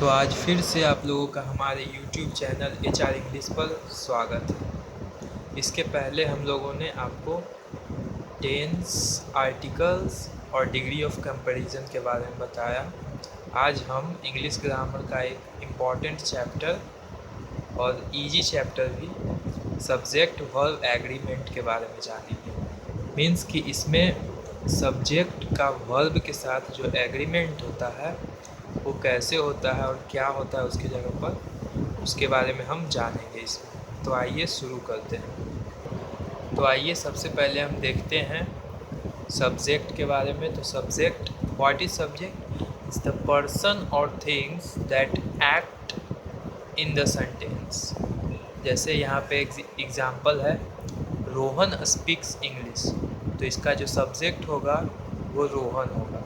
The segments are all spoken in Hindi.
तो आज फिर से आप लोगों का हमारे YouTube चैनल HR इंग्लिश पर स्वागत है। इसके पहले हम लोगों ने आपको टेंस, आर्टिकल्स और डिग्री ऑफ कंपैरिजन के बारे में बताया। आज हम इंग्लिश ग्रामर का एक इम्पॉर्टेंट चैप्टर और इजी चैप्टर भी सब्जेक्ट वर्ब एग्रीमेंट के बारे में जानेंगे। मीन्स कि इसमें सब्जेक्ट का वर्ब के साथ जो एग्रीमेंट होता है वो कैसे होता है और क्या होता है उसकी जगह पर, उसके बारे में हम जानेंगे इसमें। तो आइए शुरू करते हैं। तो आइए सबसे पहले हम देखते हैं सब्जेक्ट के बारे में। तो subject, what is subject? Is the person और things that act in the sentence. जैसे यहाँ पे एग्जाम्पल है, रोहन स्पीक्स इंग्लिश, तो इसका जो सब्जेक्ट होगा वो रोहन होगा।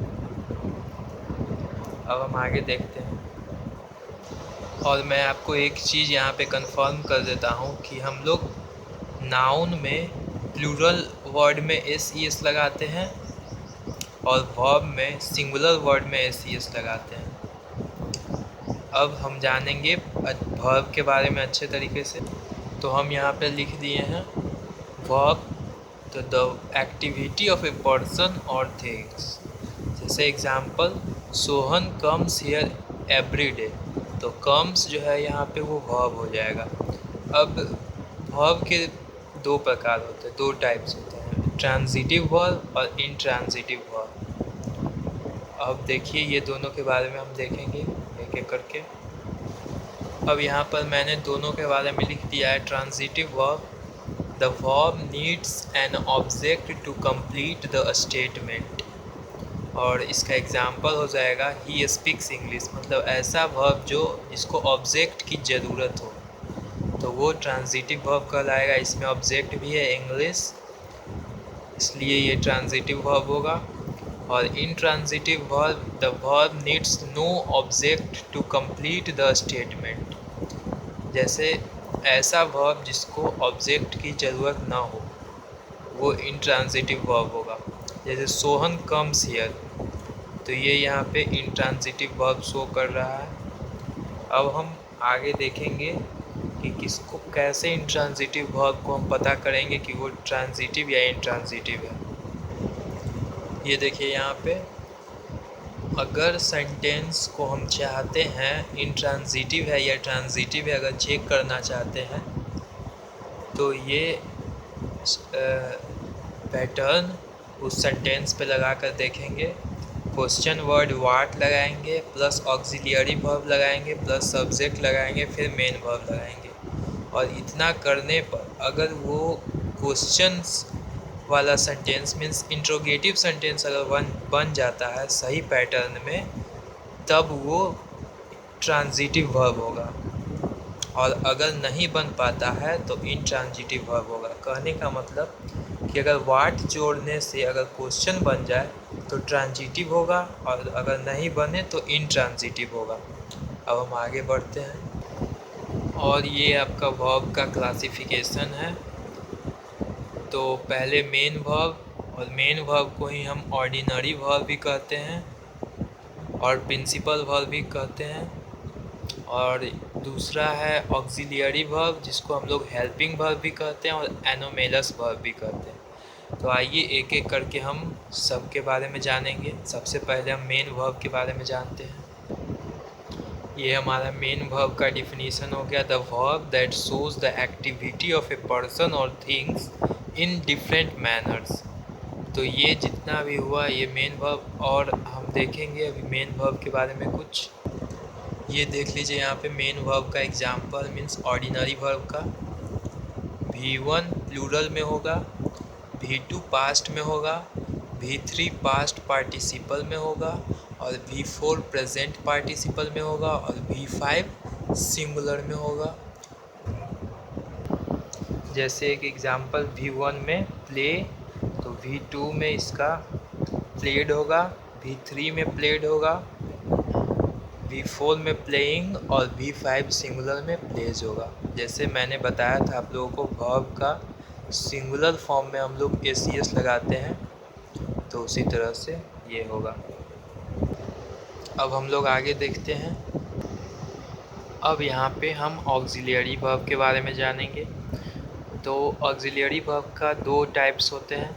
अब हम आगे देखते हैं। और मैं आपको एक चीज़ यहाँ पे कंफर्म कर देता हूँ कि हम लोग नाउन में प्लूरल वर्ड में एस लगाते हैं और वर्ब में सिंगुलर वर्ड में एस लगाते हैं। अब हम जानेंगे वर्ब के बारे में अच्छे तरीके से। तो हम यहाँ पे लिख दिए हैं वर्ब, तो the activity of a person और थिंग्स। जैसे example, Sohan comes here every day, तो कम्स जो है यहाँ पे वो वर्ब हो जाएगा। अब वर्ब के दो प्रकार होते हैं, दो टाइप्स होते हैं, ट्रांजिटिव वर्ब और इनट्रांजिटिव वर्ब। अब देखिए ये दोनों के बारे में हम देखेंगे एक एक करके। अब यहाँ पर मैंने दोनों के बारे में लिख दिया है। Transitive verb, the verb needs an object to complete the statement, और इसका एग्जाम्पल हो जाएगा ही स्पीक्स इंग्लिश, मतलब ऐसा वर्ब जो जिसको ऑब्जेक्ट की ज़रूरत हो, तो वो ट्रांजिटिव वर्ब कहलाएगा। इसमें ऑब्जेक्ट भी है इंग्लिश, इसलिए ये ट्रांजिटिव वर्ब होगा। और intransitive verb, the verb needs no object to complete the statement, जैसे ऐसा वर्ब जिसको ऑब्जेक्ट की ज़रूरत ना हो, वो इनट्रांजिटिव वर्ब होगा। जैसे सोहन कम्स हियर, तो ये यहाँ पे इनट्रांजिटिव वर्ब शो कर रहा है। अब हम आगे देखेंगे कि किसको कैसे इनट्रांजिटिव वर्ब को हम पता करेंगे कि वो ट्रांजिटिव या इनट्रांजिटिव है। ये देखिए यहाँ पे, अगर सेंटेंस को हम चाहते हैं इनट्रांजिटिव है या ट्रांजिटिव है, अगर चेक करना चाहते हैं तो ये पैटर्न उस सेंटेंस पे लगा कर देखेंगे। क्वेश्चन वर्ड वाट लगाएंगे, प्लस ऑक्सिलियरी वर्ब लगाएंगे, प्लस सब्जेक्ट लगाएंगे, फिर मेन वर्ब लगाएंगे। और इतना करने पर अगर वो क्वेश्चंस वाला सेंटेंस मीन्स इंट्रोगेटिव सेंटेंस अगर बन जाता है सही पैटर्न में, तब वो ट्रांजिटिव वर्ब होगा। और अगर नहीं बन पाता है तो इनट्रांजिटिव वर्ब होगा। कहने का मतलब कि अगर वाट जोड़ने से अगर क्वेश्चन बन जाए तो ट्रांजिटिव होगा, और अगर नहीं बने तो इनट्रांजिटिव होगा। अब हम आगे बढ़ते हैं और ये आपका वर्ब का क्लासिफिकेशन है। तो पहले मेन वर्ब, और मेन वर्ब को ही हम ऑर्डिनरी वर्ब भी कहते हैं और प्रिंसिपल वर्ब भी कहते हैं। और दूसरा है ऑक्सिलियरी वर्ब, जिसको हम लोग हेल्पिंग वर्ब भी कहते हैं और एनोमेलस वर्ब भी कहते हैं। तो आइए एक एक करके हम सब के बारे में जानेंगे। सबसे पहले हम मेन वर्ब के बारे में जानते हैं। ये हमारा मेन वर्ब का डिफिनीशन हो गया, the verb that shows the activity of a person और थिंग्स इन डिफरेंट मैनर्स। तो ये जितना भी हुआ ये मेन वर्ब, और हम देखेंगे अभी मेन वर्ब के बारे में कुछ। ये देख लीजिए यहाँ पे मेन वर्ब का एग्जांपल मीन्स ऑर्डिनरी वर्ब का, V1 प्लूरल में होगा, V2 पास्ट में होगा, V3 पास्ट पार्टिसिपल में होगा, और V4 प्रेजेंट पार्टिसिपल में होगा, और V5 सिंगुलर में होगा। जैसे एक एग्जांपल, V1 में प्ले, तो V2 में इसका प्लेड होगा, V3 में प्लेड होगा, V4 में प्लेइंग, और V5 सिंगुलर में प्लेज होगा। जैसे मैंने बताया था आप लोगों को वर्ब का सिंगुलर फॉर्म में हम लोग एस लगाते हैं, तो उसी तरह से ये होगा। अब हम लोग आगे देखते हैं। अब यहाँ पे हम ऑक्सिलियरी वर्ब के बारे में जानेंगे। तो ऑक्सिलियरी वर्ब का दो टाइप्स होते हैं,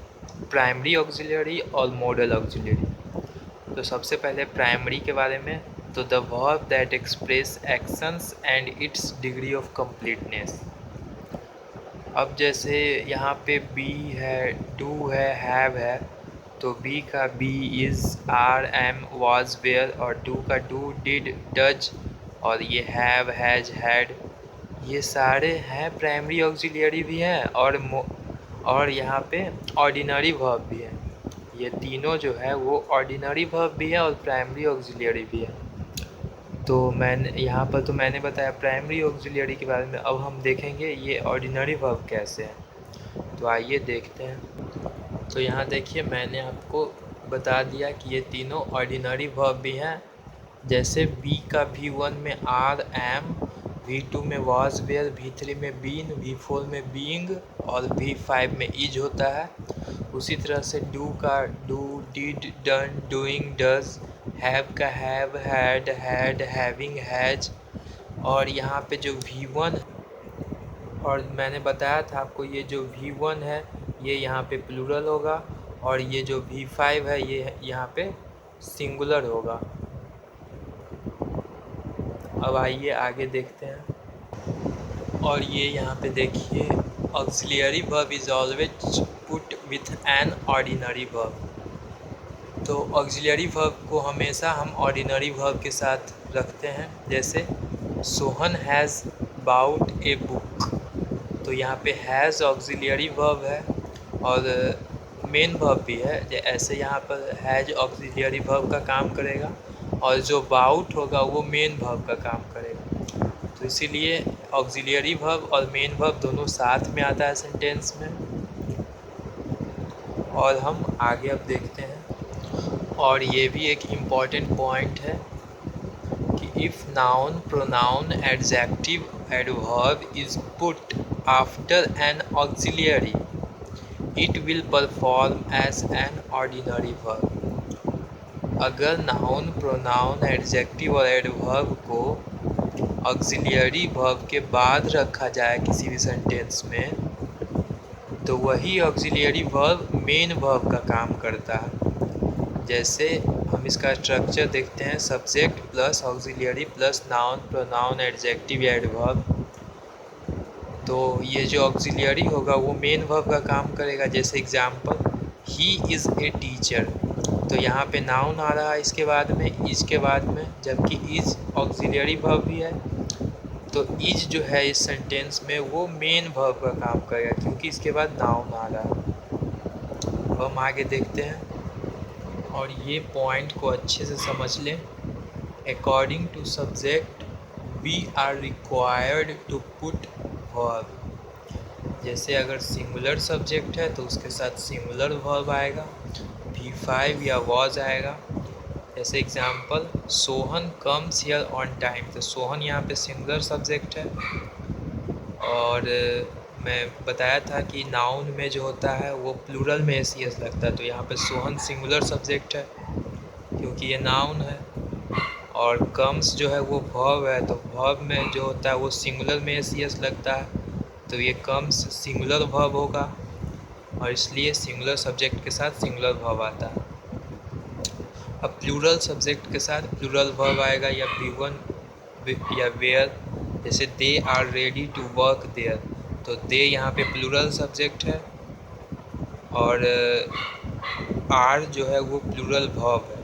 प्राइमरी ऑक्सिलियरी और मॉडल ऑक्सिलियरी। तो सबसे पहले प्राइमरी के बारे में, तो the verb that express actions and it's degree of completeness. अब जैसे यहाँ पे बी है, डू है, हैव है, तो बी का be, is, are, am, was, were, और डू का डू, डिड, डज, और ये हैव, हैज, हैड, ये सारे हैं प्राइमरी ऑक्सिलियरी भी हैं और यहाँ पे ऑर्डिनरी वर्ब भी है। ये तीनों जो है वो ऑर्डिनरी वर्ब भी है और प्राइमरी ऑक्सिलियरी भी है। तो मैंने यहाँ पर तो मैंने बताया प्राइमरी ऑक्सिलियरी के बारे में। अब हम देखेंगे ये ऑर्डिनरी वर्ब कैसे है, तो आइए देखते हैं। तो यहाँ देखिए मैंने आपको बता दिया कि ये तीनों ऑर्डिनरी वर्ब भी हैं। जैसे बी का V1 में आर, एम, V2 में वाज, वेयर, V3 में बीन, V4 में बीइंग और V5 में इज होता है। उसी तरह से डू का do, did, done, doing, does, have का हैव, हैड, हैविंग, हैज, और यहाँ पे जो V1, और मैंने बताया था आपको ये जो V1 है ये यहाँ पे प्लूरल होगा और ये जो V5 है ये यहाँ पे सिंगुलर होगा। अब आइए आगे देखते हैं। और ये यहाँ पे देखिए auxiliary verb is always put with an ordinary verb. तो ऑक्सिलियरी वर्ब को हमेशा हम ऑर्डिनरी वर्ब के साथ रखते हैं। जैसे Sohan has bought a book, तो यहाँ पे हैज़ ऑक्सिलियरी वर्ब है और मेन वर्ब भी है। ऐसे यहाँ पर हैज़ ऑक्सिलियरी वर्ब का काम करेगा और जो बाउट होगा वो मेन वर्ब का काम करेगा। तो इसीलिए ऑक्सिलियरी वर्ब और मेन वर्ब दोनों साथ में आता है सेंटेंस में। और हम आगे अब देखते हैं। और ये भी एक इम्पॉर्टेंट पॉइंट है कि if noun, pronoun, adjective, adverb is put after an auxiliary it will perform as an ordinary verb. अगर नाउन, प्रोनाउन, एडजेक्टिव और एडवर्ब को ऑक्सिलियरी वर्ब के बाद रखा जाए किसी भी सेंटेंस में, तो वही ऑक्सिलियरी वर्ब मेन वर्ब का काम करता है। जैसे हम इसका स्ट्रक्चर देखते हैं, subject plus auxiliary plus noun, pronoun, adjective या एडवर्ब। तो ये जो ऑक्सिलियरी होगा वो मेन वर्ब का काम करेगा। जैसे example, he is a teacher, तो यहाँ पे नाउन आ रहा है इसके बाद में, इज के बाद में, जबकि इज ऑक्सिलियरी वर्ब भी है। तो इज जो है इस सेंटेंस में वो मेन वर्ब का काम करेगा क्योंकि इसके बाद नाउन आ रहा है। अब हम आगे देखते हैं और ये पॉइंट को अच्छे से समझ लें। According to subject we are required to put verb. जैसे अगर सिंगुलर सब्जेक्ट है तो उसके साथ सिंगुलर वर्ब आएगा, V5 या वॉज आएगा। जैसे example, Sohan comes here on time, तो सोहन यहाँ पे सिंगुलर सब्जेक्ट है। और मैं बताया था कि नाउन में जो होता है वो प्लूरल में एस लगता है, तो यहाँ पे सोहन सिंगुलर सब्जेक्ट है क्योंकि ये नाउन है। और कम्स जो है वो वर्ब है, तो वर्ब में जो होता है वो सिंगुलर में एस लगता है, तो ये कम्स सिंगुलर वर्ब होगा और इसलिए सिंगुलर सब्जेक्ट के साथ सिंगुलर वर्ब आता है। अब प्लूरल सब्जेक्ट के साथ प्लूरल वर्ब आएगा या V1 या वेयर। जैसे they are ready to work there, तो दे यहाँ पे प्लूरल सब्जेक्ट है और आर जो है वो प्लूरल वर्ब है।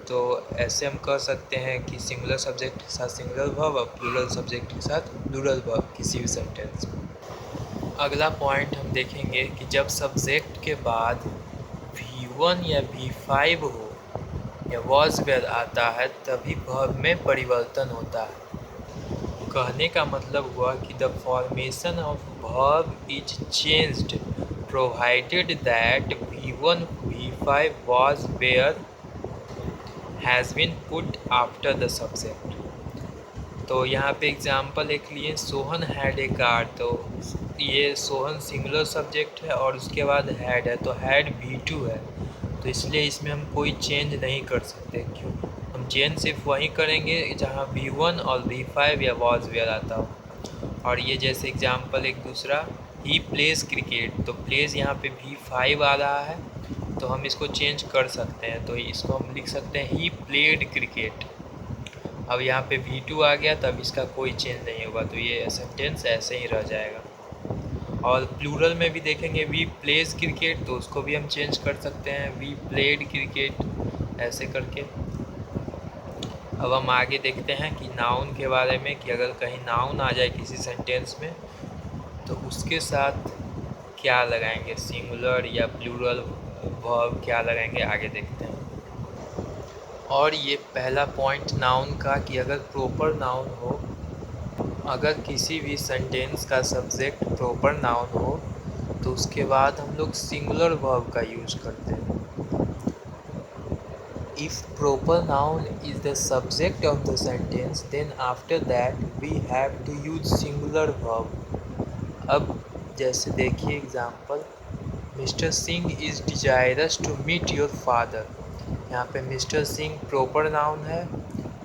तो ऐसे हम कह सकते हैं कि सिंगुलर सब्जेक्ट के साथ सिंगुलर वर्ब और प्लूरल सब्जेक्ट के साथ प्लूरल वर्ब किसी भी सेंटेंस में। अगला पॉइंट हम देखेंगे कि जब सब्जेक्ट के बाद V1 या V5 हो या वॉज वेयर आता है तभी वर्ब में परिवर्तन होता है। कहने का मतलब हुआ कि the formation of verb is changed provided that V1, V5, was, where has been put after the subject। तो यहाँ पे एग्जांपल एक लिए, सोहन हैड ए कार, तो ये सोहन सिंगुलर सब्जेक्ट है और उसके बाद हैड है, तो हैड V2 है, तो इसलिए इसमें हम कोई चेंज नहीं कर सकते। क्यों? हम हम चेंज सिर्फ वहीं करेंगे जहाँ V1 और V5 या वॉज वेयर आता हो। और ये जैसे एग्जांपल एक दूसरा, ही प्लेज क्रिकेट, तो प्लेज यहाँ पे V5 आ रहा है, तो हम इसको चेंज कर सकते हैं। तो इसको हम लिख सकते हैं ही प्लेड क्रिकेट। अब यहाँ पे V2 आ गया, तब इसका कोई चेंज नहीं होगा, तो ये सेंटेंस ऐसे ही रह जाएगा। और प्लूरल में भी देखेंगे वी प्लेज क्रिकेट, तो उसको भी हम चेंज कर सकते हैं, वी प्लेड क्रिकेट, ऐसे करके। अब हम आगे देखते हैं कि नाउन के बारे में, कि अगर कहीं नाउन आ जाए किसी सेंटेंस में तो उसके साथ क्या लगाएंगे, सिंगुलर या प्लूरल वर्ब क्या लगाएंगे, आगे देखते हैं। और ये पहला पॉइंट नाउन का, कि अगर प्रॉपर नाउन हो, अगर किसी भी सेंटेंस का सब्जेक्ट प्रॉपर नाउन हो तो उसके बाद हम लोग सिंगुलर वर्ब का यूज करते हैं। If proper noun is the subject of the sentence, then after that we have to use singular verb. अब जैसे देखिए example, mister Singh is desirous to meet your father. यहाँ पे मिस्टर सिंह प्रॉपर नाउन है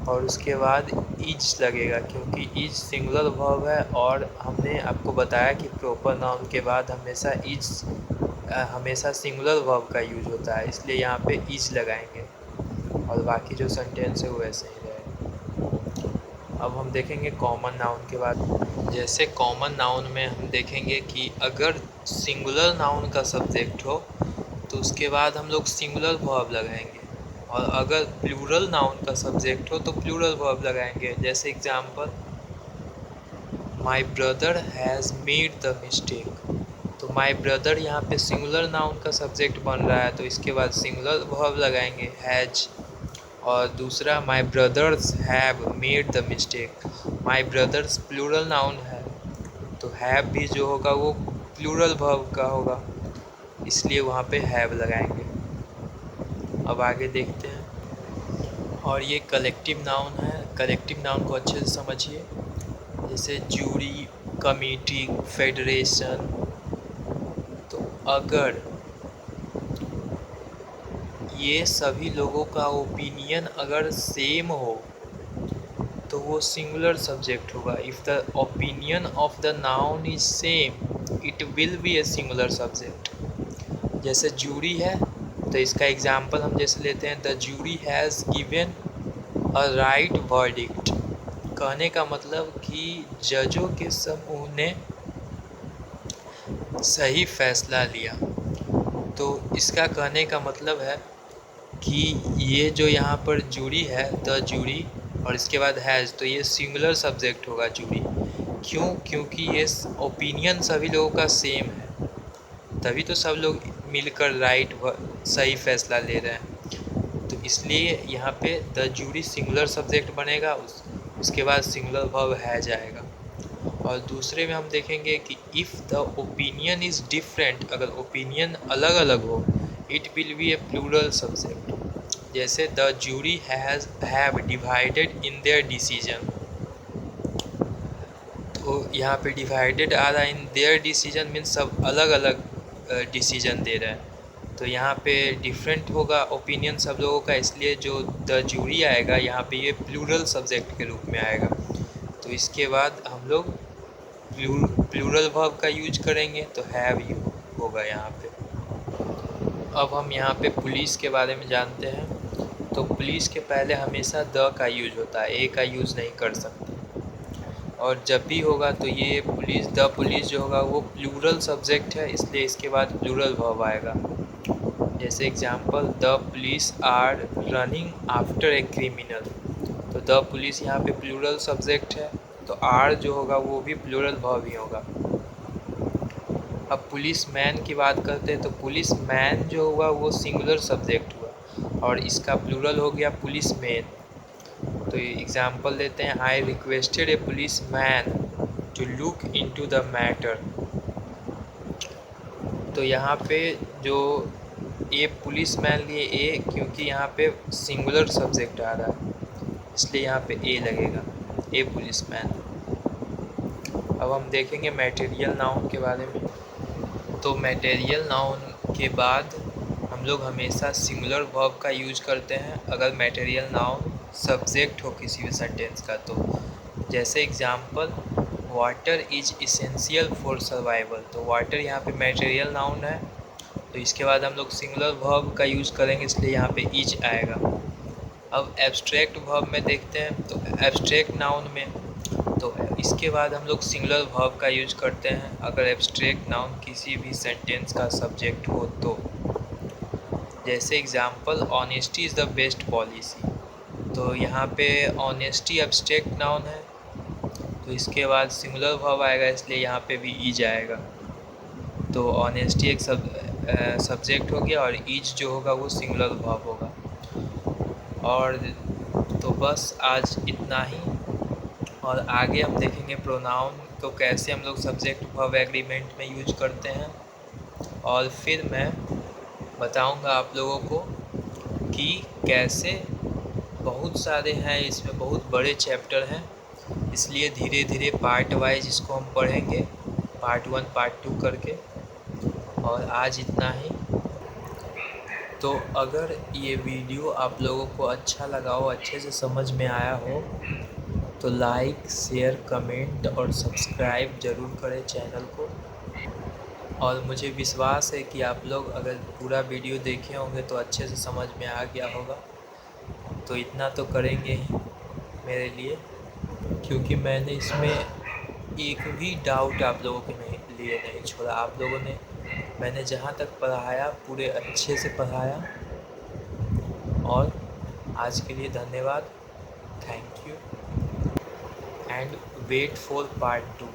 और उसके बाद इज लगेगा, क्योंकि इज सिंगुलर वर्ब है, और हमने आपको बताया कि प्रॉपर नाउन के बाद हमेशा सिंगुलर वर्ब का यूज होता है, इसलिए यहाँ पे इज लगाएंगे, और बाकी जो सेंटेंस है वो ऐसे ही रहेगा। अब हम देखेंगे कॉमन नाउन के बाद। जैसे कॉमन नाउन में हम देखेंगे कि अगर सिंगुलर नाउन का सब्जेक्ट हो तो उसके बाद हम लोग सिंगुलर वर्ब लगाएंगे, और अगर प्लूरल नाउन का सब्जेक्ट हो तो प्लूरल वर्ब लगाएंगे। जैसे example, my brother has made the mistake, तो माय ब्रदर यहाँ पे सिंगुलर नाउन का सब्जेक्ट बन रहा है, तो इसके बाद सिंगुलर वर्ब लगाएंगे, हैज। और दूसरा, my brothers have made the mistake, my brothers plural noun है, तो हैव भी जो होगा वो प्लूरल वर्ब का होगा, इसलिए वहाँ पे हैव लगाएंगे। अब आगे देखते हैं। और ये कलेक्टिव नाउन है, कलेक्टिव नाउन को अच्छे से समझिए। जैसे जूरी, कमेटी, फेडरेशन, तो अगर ये सभी लोगों का ओपिनियन अगर सेम हो तो वो सिंगुलर सब्जेक्ट होगा। If the opinion of the noun is same it will be a singular subject. जैसे जूरी है, तो इसका एग्जांपल हम जैसे लेते हैं, the jury has given a right verdict. कहने का मतलब कि जजों के समूह ने सही फैसला लिया। तो इसका कहने का मतलब है कि ये जो यहाँ पर जूरी है, द जूरी, और इसके बाद हैज़, तो ये सिंगुलर सब्जेक्ट होगा जूरी। क्यों? क्योंकि ये ओपिनियन सभी लोगों का सेम है, तभी तो सब लोग मिलकर सही फैसला ले रहे हैं, तो इसलिए यहाँ पे द जूरी सिंगुलर सब्जेक्ट बनेगा, उसके बाद सिंगुलर वर्ब हैज आएगा। और दूसरे में हम देखेंगे कि if the opinion is different, अगर ओपिनियन अलग अलग हो, it will be a plural subject. जैसे the jury have divided in their decision, तो यहाँ पे डिवाइडेड आ रहा है, इन देयर डिसीजन मीन्स सब अलग अलग डिसीजन दे रहे हैं, तो यहाँ पे डिफरेंट होगा ओपिनियन सब लोगों का, इसलिए जो द जूरी आएगा यहाँ पे ये प्लूरल सब्जेक्ट के रूप में आएगा। तो इसके बाद हम लोग प्लूरल वर्ब का यूज करेंगे, तो हैव यू होगा यहाँ पे। अब हम यहाँ पे पुलिस के बारे में जानते हैं, तो पुलिस के पहले हमेशा द का यूज होता है, ए का यूज़ नहीं कर सकते, और जब भी होगा तो ये पुलिस, द पुलिस जो होगा वो प्लूरल सब्जेक्ट है, इसलिए इसके बाद प्लूरल वर्ब आएगा। जैसे example, the police are running after a criminal, तो द पुलिस यहाँ पे प्लूरल सब्जेक्ट है, तो आर जो होगा वो भी प्लूरल वर्ब ही होगा। अब पुलिस मैन की बात करते हैं, तो पुलिस मैन जो होगा वो सिंगुलर सब्जेक्ट हुआ, और इसका प्लूरल हो गया पुलिस मैन। तो एग्जांपल लेते हैं, I requested a police man to look into the matter, तो यहाँ पे जो ए पुलिस मैन लिए ए, क्योंकि यहाँ पे सिंगुलर सब्जेक्ट आ रहा है, इसलिए यहाँ पे ए लगेगा, ए पुलिस मैन। अब हम देखेंगे मटेरियल नाउन के बारे में। तो मटेरियल नाउन के बाद हम लोग हमेशा सिंगुलर वर्ब का यूज करते हैं, अगर मटेरियल नाउन सब्जेक्ट हो किसी भी सेंटेंस का। तो जैसे example, water is essential for survival. तो वाटर यहाँ पे मटेरियल नाउन है, तो इसके बाद हम लोग सिंगुलर वर्ब का यूज़ करेंगे, इसलिए यहाँ पे इज आएगा। अब एब्स्ट्रैक्ट वर्ब में देखते हैं, तो एब्स्ट्रैक्ट नाउन में तो इसके बाद हम लोग सिंगुलर वर्ब का यूज करते हैं अगर एब्स्ट्रैक्ट नाउन किसी भी सेंटेंस का सब्जेक्ट हो तो। जैसे example, honesty is the best policy. तो यहाँ पे ऑनेस्टी एब्स्ट्रैक्ट नाउन है, तो इसके बाद सिंगुलर वर्ब आएगा, इसलिए यहाँ पे भी ईज आएगा। तो ऑनेस्टी एक सब्जेक्ट हो गया और ईज जो होगा वो सिंगुलर वर्ब होगा। और तो बस आज इतना ही, और आगे हम देखेंगे प्रोनाउन को कैसे हम लोग सब्जेक्ट वर्ब एग्रीमेंट में यूज करते हैं। और फिर मैं बताऊंगा आप लोगों को कि कैसे, बहुत सारे हैं इसमें, बहुत बड़े चैप्टर हैं, इसलिए धीरे धीरे पार्ट वाइज इसको हम पढ़ेंगे, पार्ट 1 पार्ट 2 करके। और आज इतना ही। तो अगर ये वीडियो आप लोगों को अच्छा लगा हो, अच्छे से समझ में आया हो, तो लाइक शेयर कमेंट और सब्सक्राइब ज़रूर करें चैनल को। और मुझे विश्वास है कि आप लोग अगर पूरा वीडियो देखे होंगे तो अच्छे से समझ में आ गया होगा। तो इतना तो करेंगे ही मेरे लिए, क्योंकि मैंने इसमें एक भी डाउट आप लोगों के लिए नहीं छोड़ा। आप लोगों ने, मैंने जहाँ तक पढ़ाया पूरे अच्छे से पढ़ाया। और आज के लिए धन्यवाद, thank you, and wait for part 2।